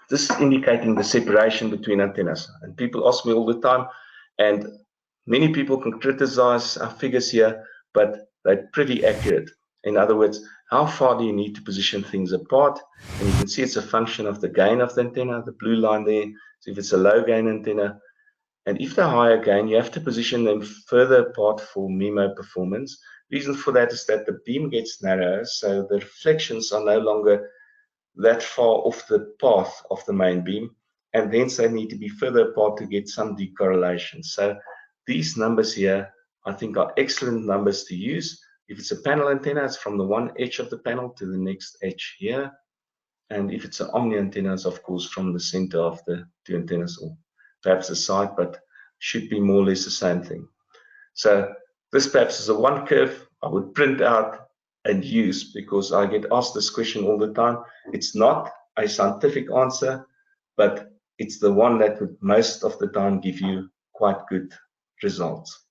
this is indicating the separation between antennas. And people ask me all the time, and many people can criticize our figures here, but they're pretty accurate. In other words, how far do you need to position things apart? And you can see it's a function of the gain of the antenna, the blue line there. So if it's a low gain antenna, and if they're higher gain, you have to position them further apart for MIMO performance. Reason for that is that the beam gets narrower, so the reflections are no longer that far off the path of the main beam, and hence they need to be further apart to get some decorrelation. So these numbers here, I think, are excellent numbers to use. If it's a panel antenna, it's from the one edge of the panel to the next edge here. And if it's an omni antenna, it's of course from the center of the two antennas, or perhaps the side, but should be more or less the same thing. So this perhaps is a one curve I would print out and use, because I get asked this question all the time. It's not a scientific answer, but it's the one that would most of the time give you quite good results.